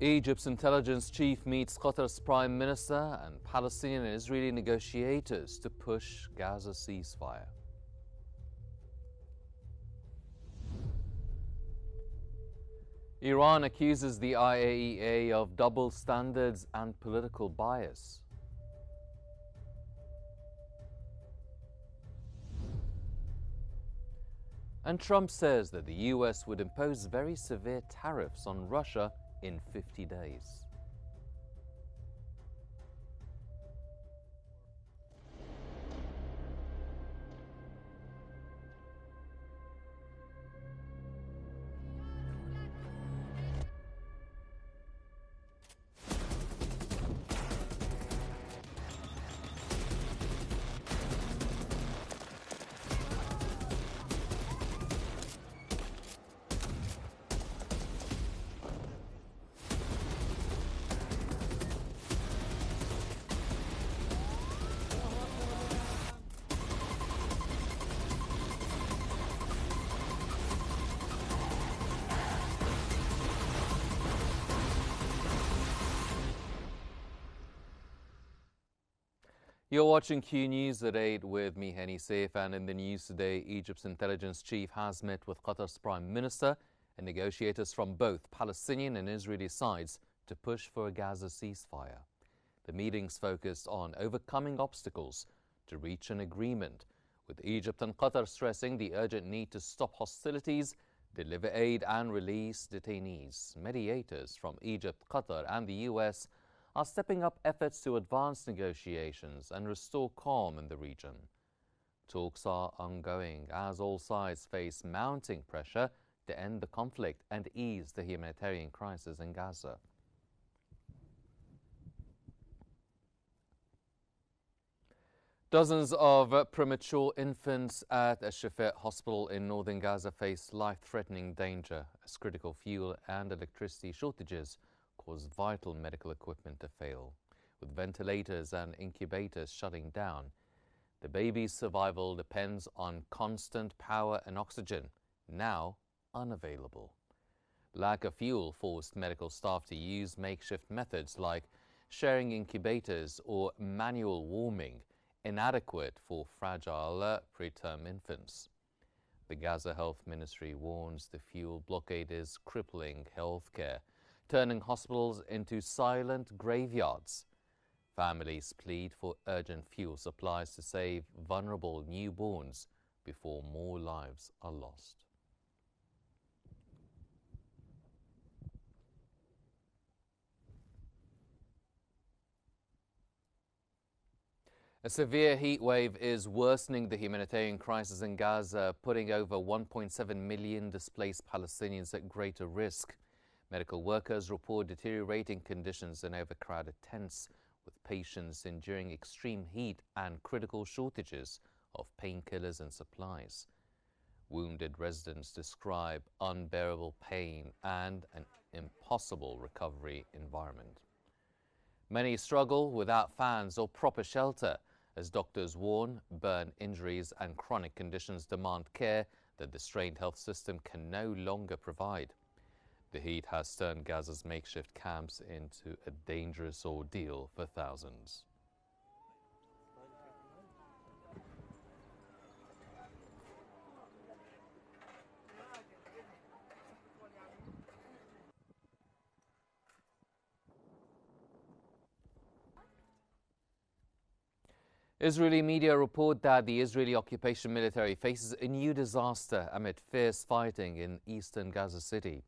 Egypt's intelligence chief meets Qatar's prime minister and Palestinian and Israeli negotiators to push Gaza ceasefire. Iran accuses the IAEA of double standards and political bias. And Trump says that the US would impose very severe tariffs on Russia in 50 days. You're watching Q News at 8 with me, Henny Saif, and in the news today, Egypt's intelligence chief has met with Qatar's prime minister and negotiators from both Palestinian and Israeli sides to push for a Gaza ceasefire. The meetings focused on overcoming obstacles to reach an agreement, with Egypt and Qatar stressing the urgent need to stop hostilities, deliver aid and release detainees. Mediators from Egypt, Qatar and the US are stepping up efforts to advance negotiations and restore calm in the region. Talks are ongoing as all sides face mounting pressure to end the conflict and ease the humanitarian crisis in Gaza. Dozens of premature infants at Al-Shifa hospital in northern Gaza face life-threatening danger as critical fuel and electricity shortages cause vital medical equipment to fail. With ventilators and incubators shutting down, the baby's survival depends on constant power and oxygen, now unavailable. Lack of fuel forced medical staff to use makeshift methods like sharing incubators or manual warming, inadequate for fragile preterm infants. The Gaza Health Ministry warns the fuel blockade is crippling healthcare, turning hospitals into silent graveyards. Families plead for urgent fuel supplies to save vulnerable newborns before more lives are lost. A severe heat wave is worsening the humanitarian crisis in Gaza, putting over 1.7 million displaced Palestinians at greater risk. Medical workers report deteriorating conditions in overcrowded tents, with patients enduring extreme heat and critical shortages of painkillers and supplies. Wounded residents describe unbearable pain and an impossible recovery environment. Many struggle without fans or proper shelter, as doctors warn burn injuries and chronic conditions demand care that the strained health system can no longer provide. The heat has turned Gaza's makeshift camps into a dangerous ordeal for thousands. Israeli media report that the Israeli occupation military faces a new disaster amid fierce fighting in eastern Gaza City.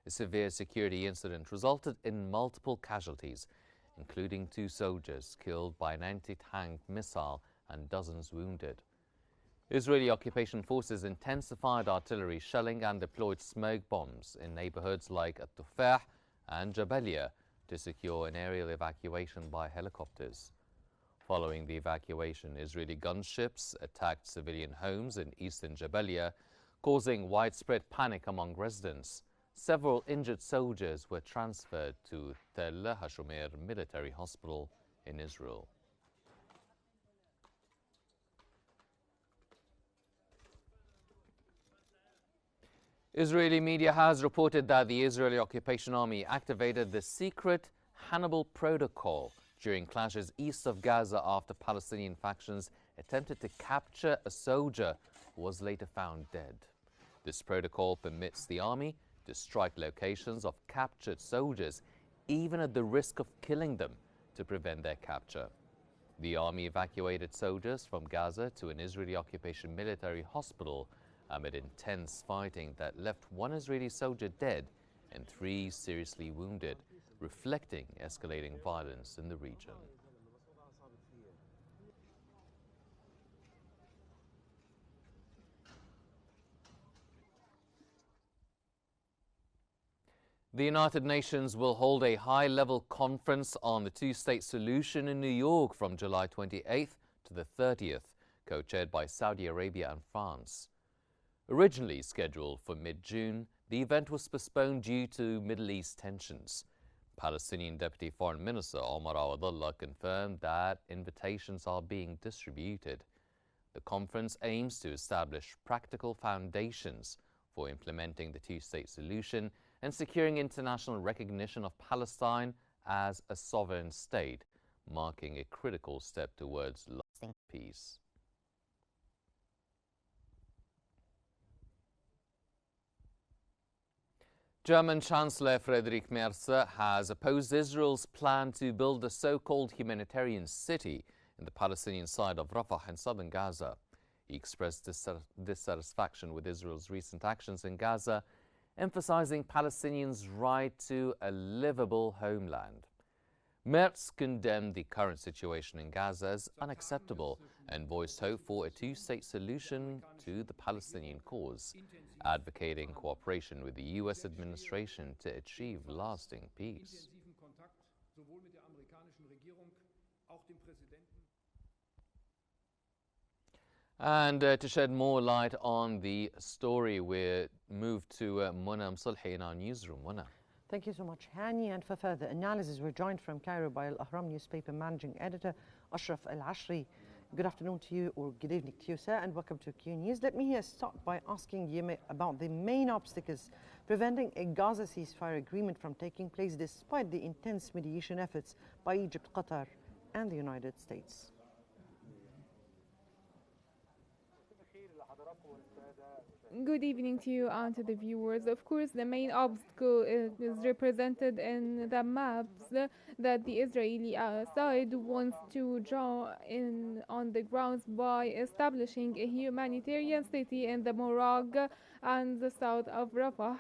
A severe security incident resulted in multiple casualties, including 2 soldiers killed by an anti-tank missile and dozens wounded. Israeli occupation forces intensified artillery shelling and deployed smoke bombs in neighborhoods like At-Tufah and Jabalia to secure an aerial evacuation by helicopters. Following the evacuation, Israeli gunships attacked civilian homes in eastern Jabalia, causing widespread panic among residents. Several injured soldiers were transferred to Tel Hashomer Military Hospital in Israel. Israeli media has reported that the Israeli occupation army activated the secret Hannibal Protocol during clashes east of Gaza after Palestinian factions attempted to capture a soldier who was later found dead. This protocol permits the army to strike locations of captured soldiers, even at the risk of killing them, to prevent their capture. The army evacuated soldiers from Gaza to an Israeli occupation military hospital amid intense fighting that left one Israeli soldier dead and 3 seriously wounded, reflecting escalating violence in the region. The United Nations will hold a high-level conference on the two-state solution in New York from July 28th to the 30th, co-chaired by Saudi Arabia and France. Originally scheduled for mid-June, the event was postponed due to Middle East tensions. Palestinian Deputy Foreign Minister Omar Awadullah confirmed that invitations are being distributed. The conference aims to establish practical foundations for implementing the two-state solution and securing international recognition of Palestine as a sovereign state, marking a critical step towards lasting peace. German Chancellor Friedrich Merz has opposed Israel's plan to build a so-called humanitarian city in the Palestinian side of Rafah in southern Gaza. He expressed dissatisfaction with Israel's recent actions in Gaza, emphasizing Palestinians' right to a livable homeland. Merz condemned the current situation in Gaza as unacceptable and voiced hope for a two-state solution to the Palestinian cause, advocating cooperation with the U.S. administration to achieve lasting peace. And to shed more light on the story, we move to Mona Msulhi in our newsroom. Mona. Thank you so much, Hani. And for further analysis, we're joined from Cairo by Al-Ahram newspaper managing editor Ashraf Al-Ashri. Good afternoon to you, or good evening to you, sir, and welcome to Qnews. Let me here start by asking you about the main obstacles preventing a Gaza ceasefire agreement from taking place despite the intense mediation efforts by Egypt, Qatar, and the United States. Good evening to you and to the viewers. Of course, the main obstacle is represented in the maps that the Israeli side wants to draw in on the grounds by establishing a humanitarian city in the Morag and the south of Rafah,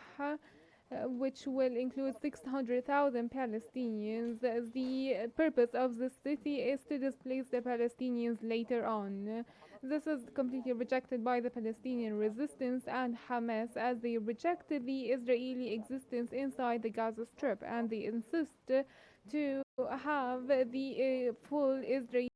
which will include 600,000 Palestinians. The purpose of this city is to displace the Palestinians later on. This is completely rejected by the Palestinian resistance and Hamas, as they rejected the Israeli existence inside the Gaza Strip, and they insist to have the full Israeli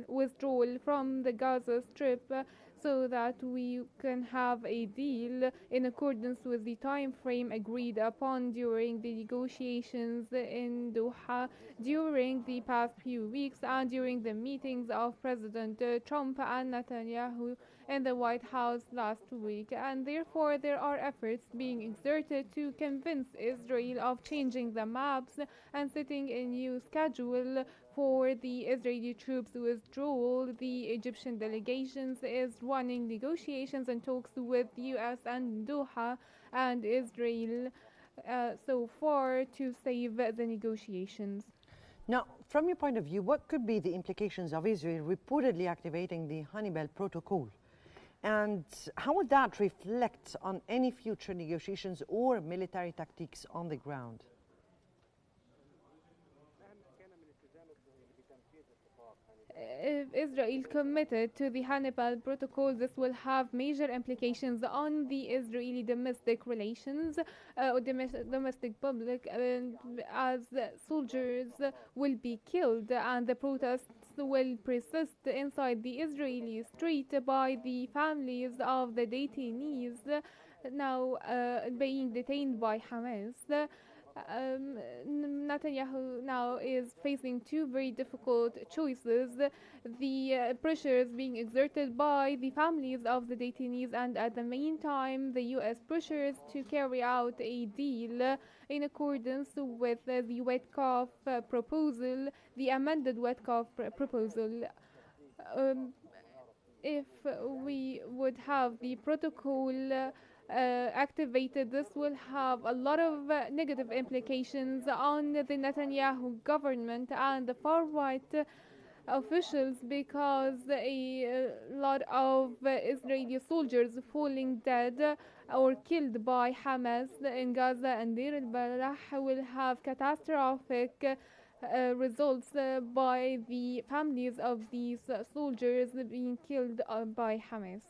withdrawal from the Gaza Strip so that we can have a deal in accordance with the time frame agreed upon during the negotiations in Doha during the past few weeks and during the meetings of President Trump and Netanyahu in the White House last week. And therefore there are efforts being exerted to convince Israel of changing the maps and setting a new schedule for the Israeli troops withdrawal. The Egyptian delegations is running negotiations and talks with the US and Doha and Israel so far to save the negotiations. Now, from your point of view, what could be the implications of Israel reportedly activating the Hannibal Protocol? And how would that reflect on any future negotiations or military tactics on the ground? If Israel committed to the Hannibal Protocol, this will have major implications on the Israeli domestic relations, domestic public, as soldiers will be killed and the protests will persist inside the Israeli street by the families of the detainees now being detained by Hamas. Netanyahu now is facing two very difficult choices. The pressures being exerted by the families of the detainees, and at the meantime, the U.S. pressures to carry out a deal in accordance with the Wetkoff proposal, the amended Wetkoff proposal. Um, if we would have the protocol activated, this will have a lot of negative implications on the Netanyahu government and the far-right officials, because a lot of Israeli soldiers falling dead or killed by Hamas in Gaza and Deir al-Balah will have catastrophic results by the families of these soldiers being killed by Hamas.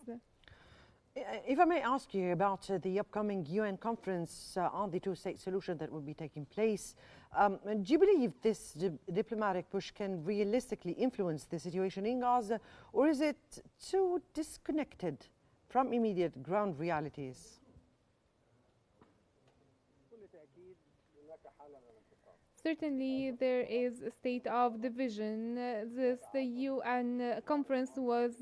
If I may ask you about the upcoming UN conference on the two-state solution that will be taking place, do you believe this diplomatic push can realistically influence the situation in Gaza, or is it too disconnected from immediate ground realities? Certainly, there is a state of division. The UN conference was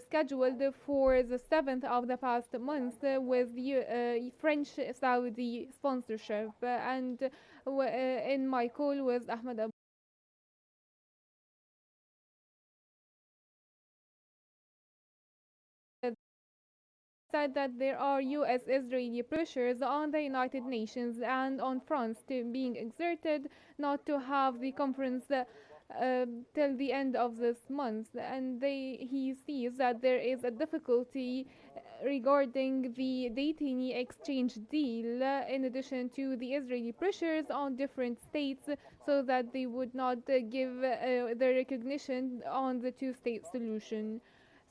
scheduled for the 7th of the past month with French-Saudi sponsorship. And in my call with Ahmed Abu said that there are US-Israeli pressures on the United Nations and on France being exerted not to have the conference till the end of this month, and he sees that there is a difficulty regarding the detainee exchange deal, in addition to the Israeli pressures on different states so that they would not give their recognition on the two-state solution.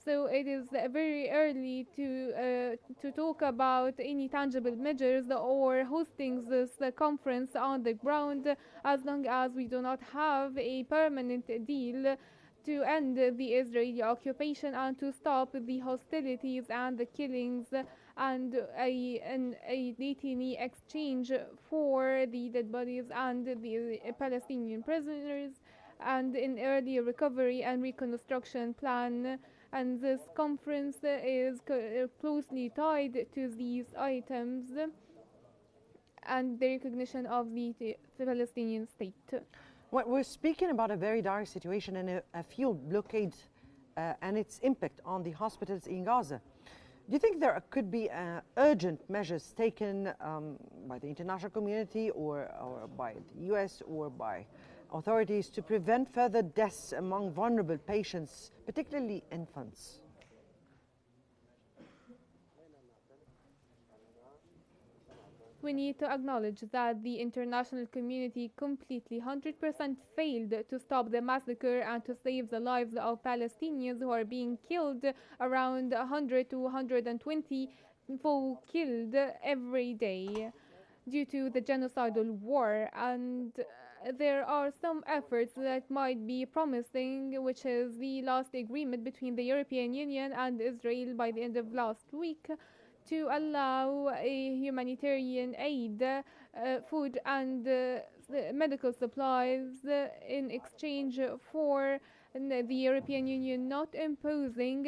So it is very early to talk about any tangible measures or hosting this conference on the ground, as long as we do not have a permanent deal to end the Israeli occupation and to stop the hostilities and the killings, and a detainee exchange for the dead bodies and the Palestinian prisoners, and an early recovery and reconstruction plan. And this conference is closely tied to these items and the recognition of the Palestinian state. Well, we're speaking about a very dire situation and a fuel blockade and its impact on the hospitals in Gaza. Do you think there could be urgent measures taken by the international community or by the US or by authorities to prevent further deaths among vulnerable patients, particularly infants? We need to acknowledge that the international community completely 100% failed to stop the massacre and to save the lives of Palestinians who are being killed. Around 100 to 120 people killed every day due to the genocidal war. And there are some efforts that might be promising, which is the last agreement between the European Union and Israel by the end of last week to allow a humanitarian aid, food and medical supplies in exchange for the European Union not imposing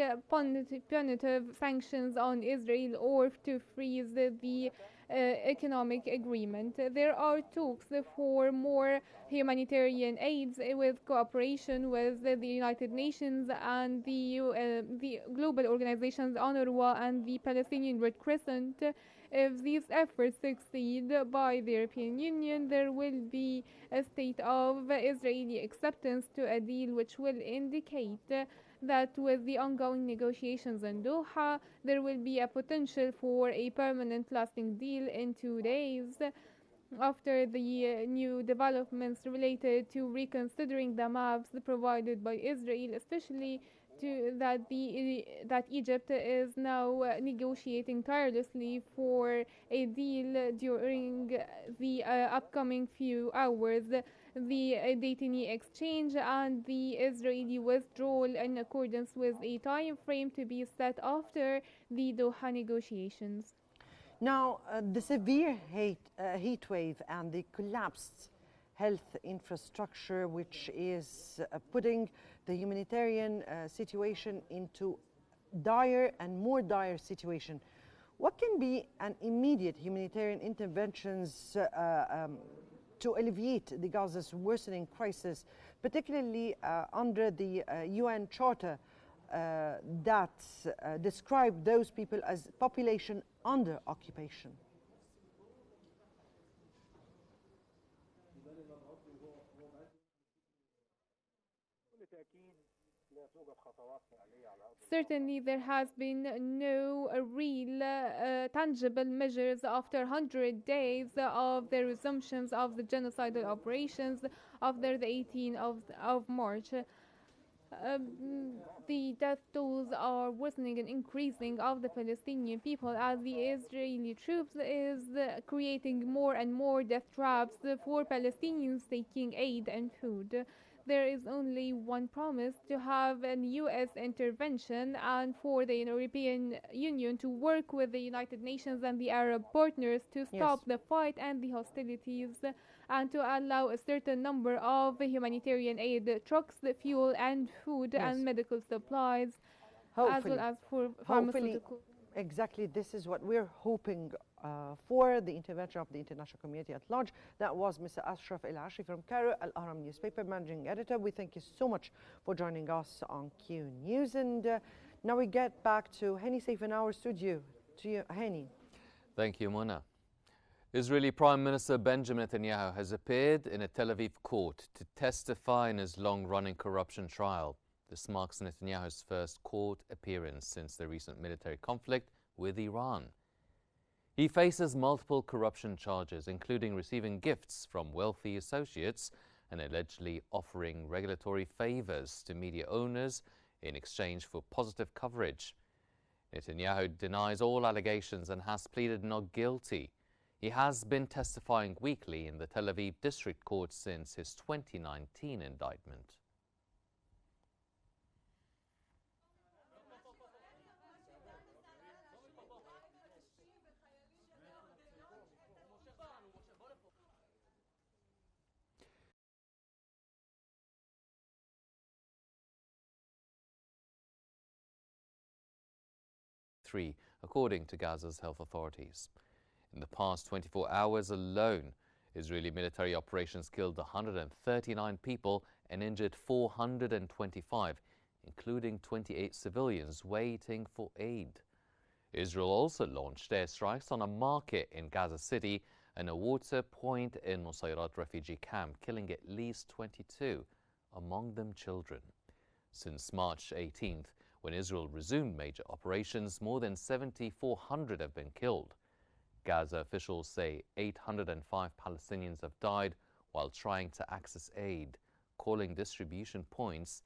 punitive sanctions on Israel or to freeze the economic agreement. There are talks for more humanitarian aids with cooperation with the United Nations and the global organizations UNRWA and the Palestinian Red Crescent. If these efforts succeed by the European Union, there will be a state of Israeli acceptance to a deal, which will indicate that with the ongoing negotiations in Doha, there will be a potential for a permanent lasting deal in 2 days. After the new developments related to reconsidering the maps provided by Israel, especially that Egypt is now negotiating tirelessly for a deal during the upcoming few hours, the detainee exchange and the Israeli withdrawal in accordance with a time frame to be set after the Doha negotiations. Now, the severe heat wave and the collapsed health infrastructure, which is putting the humanitarian situation into dire and more dire situation. What can be an immediate humanitarian interventions to alleviate the Gaza's worsening crisis, particularly under the UN Charter that describe those people as population under occupation? Certainly, there has been no real tangible measures after 100 days of the resumptions of the genocidal operations after the 18th of March. The death tolls are worsening and increasing of the Palestinian people as the Israeli troops is creating more and more death traps for Palestinians seeking aid and food. There is only one promise: to have a U.S. intervention and for the European Union to work with the United Nations and the Arab partners to stop the fight and the hostilities, and to allow a certain number of humanitarian aid trucks, fuel and food and medical supplies, as well as for pharmaceutical. Exactly, this is what we're hoping for, the intervention of the international community at large. That was Mr. Ashraf El-Ashri from Cairo, Al-Ahram newspaper managing editor. We thank you so much for joining us on Q News. And now we get back to Hani Saif in our studio. To you, Hani. Thank you, Mona. Israeli Prime Minister Benjamin Netanyahu has appeared in a Tel Aviv court to testify in his long-running corruption trial. This marks Netanyahu's first court appearance since the recent military conflict with Iran. He faces multiple corruption charges, including receiving gifts from wealthy associates and allegedly offering regulatory favors to media owners in exchange for positive coverage. Netanyahu denies all allegations and has pleaded not guilty. He has been testifying weekly in the Tel Aviv District Court since his 2019 indictment. According to Gaza's health authorities. In the past 24 hours alone, Israeli military operations killed 139 people and injured 425, including 28 civilians waiting for aid. Israel also launched airstrikes on a market in Gaza City and a water point in Nusayrat refugee camp, killing at least 22, among them children. Since March 18th, when Israel resumed major operations, more than 7,400 have been killed. Gaza officials say 805 Palestinians have died while trying to access aid, calling distribution points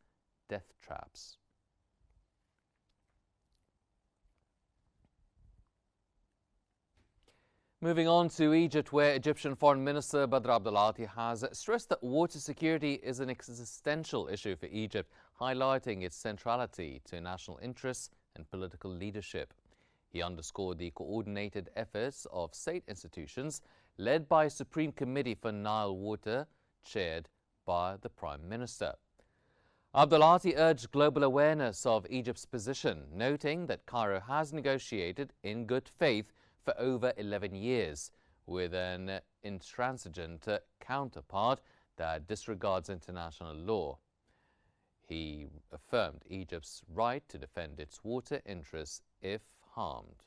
death traps. Moving on to Egypt, where Egyptian Foreign Minister Badr Abdulati has stressed that water security is an existential issue for Egypt, highlighting its centrality to national interests and political leadership. He underscored the coordinated efforts of state institutions led by a Supreme Committee for Nile Water, chaired by the Prime Minister. Abdulati urged global awareness of Egypt's position, noting that Cairo has negotiated in good faith for over 11 years with an intransigent counterpart that disregards international law. He affirmed Egypt's right to defend its water interests if harmed.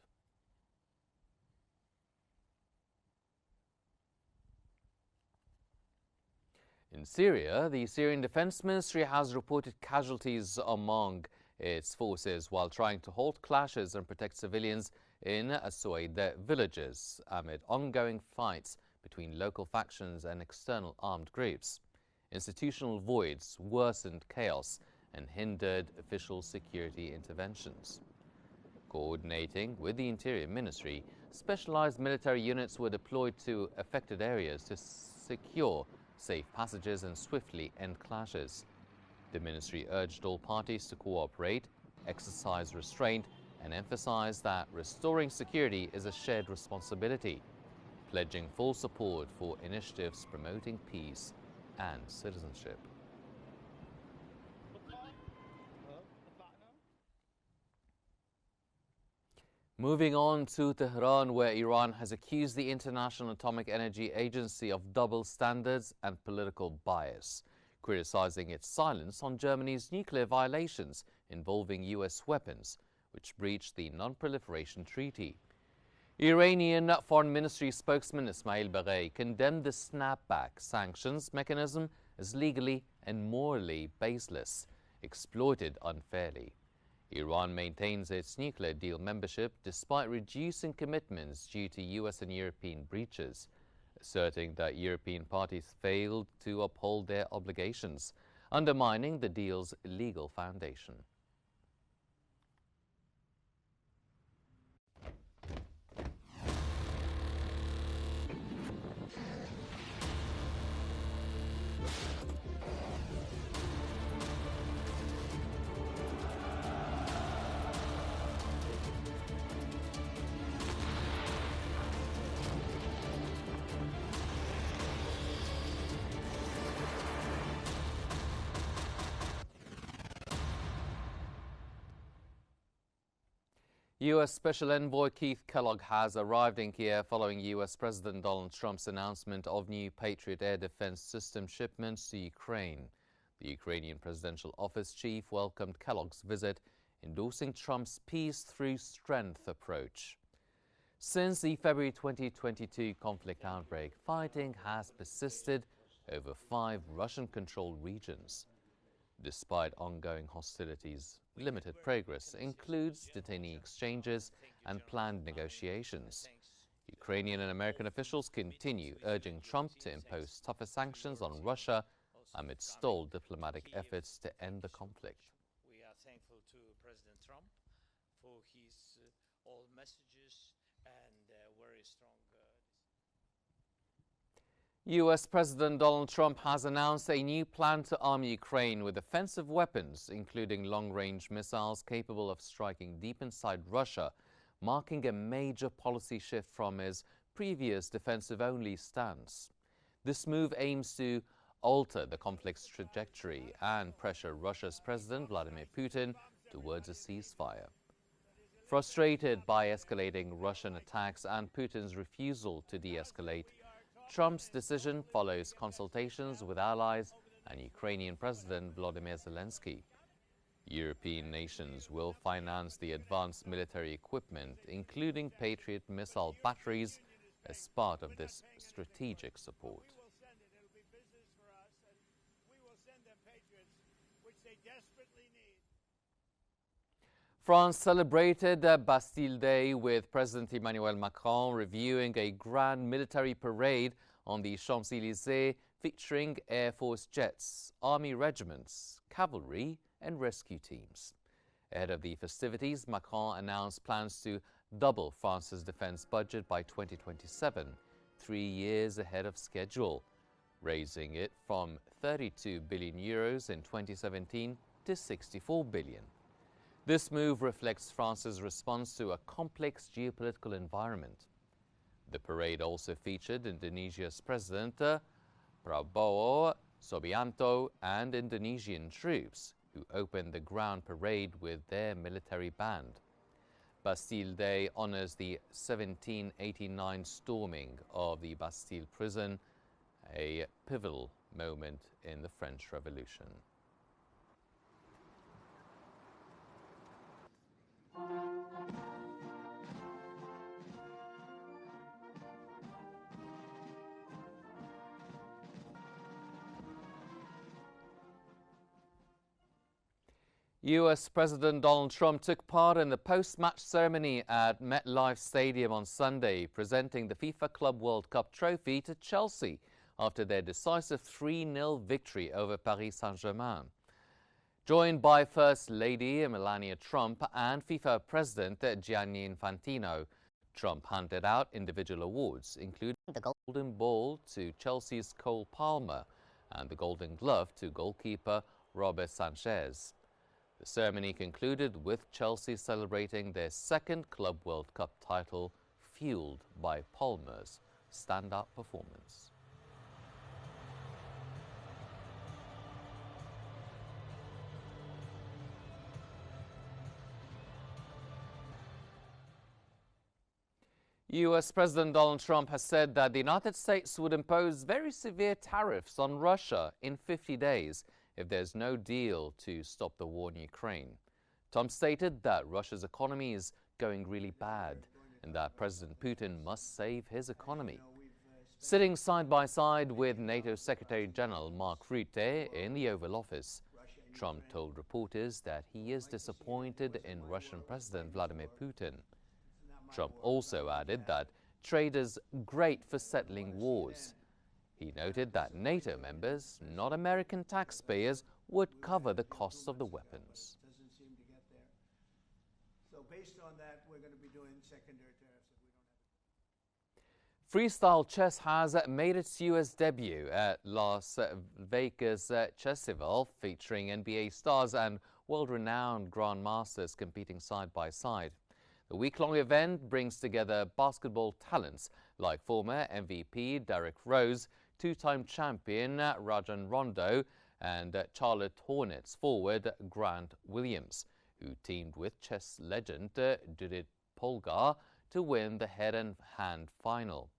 In Syria, the Syrian Defense Ministry has reported casualties among its forces while trying to halt clashes and protect civilians in Aswaid villages amid ongoing fights between local factions and external armed groups. Institutional voids worsened chaos and hindered official security interventions. Coordinating with the Interior Ministry, specialized military units were deployed to affected areas to secure safe passages and swiftly end clashes. The ministry urged all parties to cooperate, exercise restraint, and emphasized that restoring security is a shared responsibility, pledging full support for initiatives promoting peace and citizenship. Moving on to Tehran, where Iran has accused the International Atomic Energy Agency of double standards and political bias, criticizing its silence on Germany's nuclear violations involving U.S. weapons, which breached the Non-Proliferation Treaty. Iranian Foreign Ministry spokesman Ismail Baghei condemned the snapback sanctions mechanism as legally and morally baseless, exploited unfairly. Iran maintains its nuclear deal membership despite reducing commitments due to U.S. and European breaches, asserting that European parties failed to uphold their obligations, undermining the deal's legal foundation. U.S. Special Envoy Keith Kellogg has arrived in Kiev following U.S. President Donald Trump's announcement of new Patriot air defense system shipments to Ukraine. The Ukrainian presidential office chief welcomed Kellogg's visit, endorsing Trump's peace through strength approach. Since the February 2022 conflict outbreak, fighting has persisted over 5 Russian-controlled regions. Despite ongoing hostilities, limited progress includes detainee exchanges and planned negotiations. Ukrainian and American officials continue urging Trump to impose tougher sanctions on Russia amid stalled diplomatic efforts to end the conflict. We are thankful to President Trump for his all messages and very strong. U.S. President Donald Trump has announced a new plan to arm Ukraine with offensive weapons, including long-range missiles capable of striking deep inside Russia, marking a major policy shift from his previous defensive-only stance. This move aims to alter the conflict's trajectory and pressure Russia's President Vladimir Putin towards a ceasefire. Frustrated by escalating Russian attacks and Putin's refusal to de-escalate, Trump's decision follows consultations with allies and Ukrainian President Volodymyr Zelensky. European nations will finance the advanced military equipment, including Patriot missile batteries, as part of this strategic support. France celebrated Bastille Day with President Emmanuel Macron reviewing a grand military parade on the Champs-Élysées featuring Air Force jets, army regiments, cavalry and rescue teams. Ahead of the festivities, Macron announced plans to double France's defense budget by 2027, 3 years ahead of schedule, raising it from 32 billion euros in 2017 to 64 billion. This move reflects France's response to a complex geopolitical environment. The parade also featured Indonesia's President Prabowo Subianto and Indonesian troops, who opened the ground parade with their military band. Bastille Day honors the 1789 storming of the Bastille prison, a pivotal moment in the French Revolution. U.S. President Donald Trump took part in the post-match ceremony at MetLife Stadium on Sunday, presenting the FIFA Club World Cup trophy to Chelsea after their decisive 3-0 victory over Paris Saint-Germain. Joined by First Lady Melania Trump and FIFA President Gianni Infantino, Trump handed out individual awards, including the Golden Ball to Chelsea's Cole Palmer and the Golden Glove to goalkeeper Robert Sanchez. The ceremony concluded with Chelsea celebrating their second Club World Cup title, fueled by Palmer's standout performance. U.S. President Donald Trump has said that the United States would impose very severe tariffs on Russia in 50 days if there's no deal to stop the war in Ukraine. Trump stated that Russia's economy is going really bad and that President Putin must save his economy. Sitting side by side with NATO Secretary General Mark Rutte in the Oval Office, Trump told reporters that he is disappointed in Russian President Vladimir Putin. Trump also added that trade is great for settling wars. He noted that NATO members, not American taxpayers, would cover the costs of the weapons. Doesn't seem to get there. So based on that, we're going to be doing secondary tariffs if we don't have it. Freestyle chess has made its U.S. debut at Las Vegas Chessival, featuring NBA stars and world-renowned grandmasters competing side by side. The week-long event brings together basketball talents like former MVP Derrick Rose, two-time champion Rajon Rondo, and Charlotte Hornets forward Grant Williams, who teamed with chess legend Judith Polgar to win the head-and-hand final.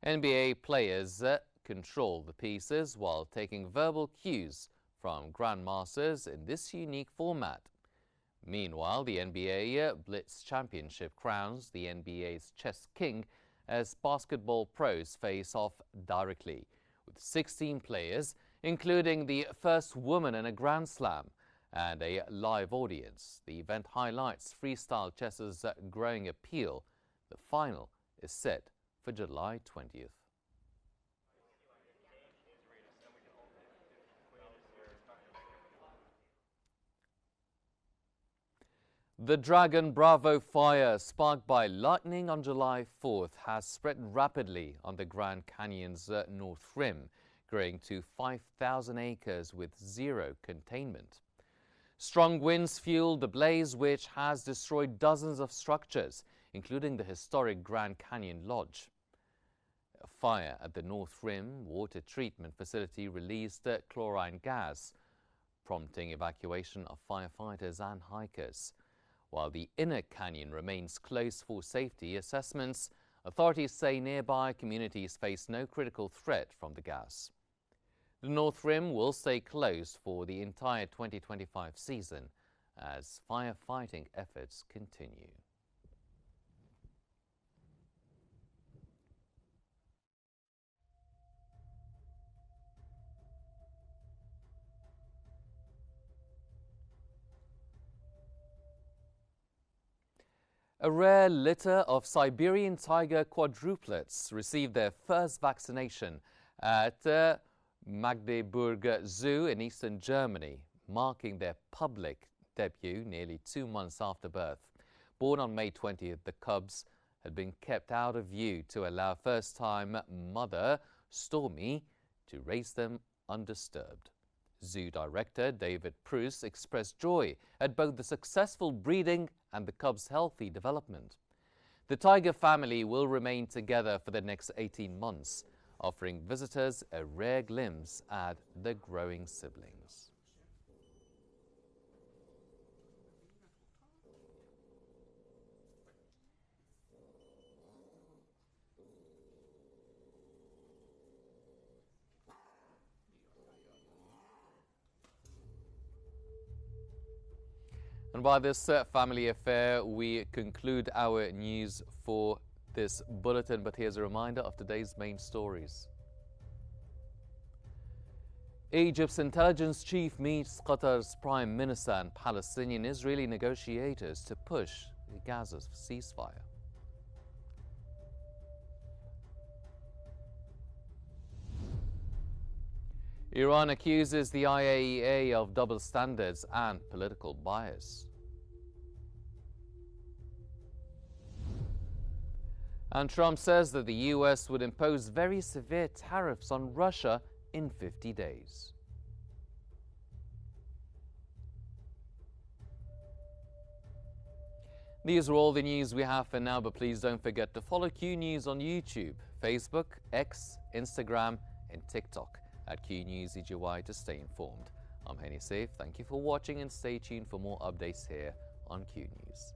NBA players control the pieces while taking verbal cues from grandmasters in this unique format. Meanwhile, the NBA Blitz Championship crowns the NBA's chess king as basketball pros face off directly, with 16 players, including the first woman in a Grand Slam, and a live audience. The event highlights freestyle chess's growing appeal. The final is set for July 20th. The Dragon Bravo fire, sparked by lightning on July 4th, has spread rapidly on the Grand Canyon's north rim, growing to 5,000 acres with zero containment. Strong winds fueled the blaze, which has destroyed dozens of structures, including the historic Grand Canyon Lodge. A fire at the North Rim water treatment facility released chlorine gas, prompting evacuation of firefighters and hikers. While the inner canyon remains closed for safety assessments, authorities say nearby communities face no critical threat from the gas. The North Rim will stay closed for the entire 2025 season as firefighting efforts continue. A rare litter of Siberian tiger quadruplets received their first vaccination at Magdeburg Zoo in eastern Germany, marking their public debut nearly 2 months after birth. Born on May 20th, the cubs had been kept out of view to allow first-time mother Stormy to raise them undisturbed. Zoo director David Pruce expressed joy at both the successful breeding and the cubs' healthy development. The tiger family will remain together for the next 18 months, offering visitors a rare glimpse at the growing siblings. And by this family affair, we conclude our news for this bulletin. But here's a reminder of today's main stories. Egypt's intelligence chief meets Qatar's prime minister and Palestinian-Israeli negotiators to push Gaza's ceasefire. Iran accuses the IAEA of double standards and political bias. And Trump says that the U.S. would impose very severe tariffs on Russia in 50 days. These are all the news we have for now, but please don't forget to follow Q News on YouTube, Facebook, X, Instagram and TikTok at QNewsEGY to stay informed. I'm Henny Safe. Thank you for watching and stay tuned for more updates here on Q News.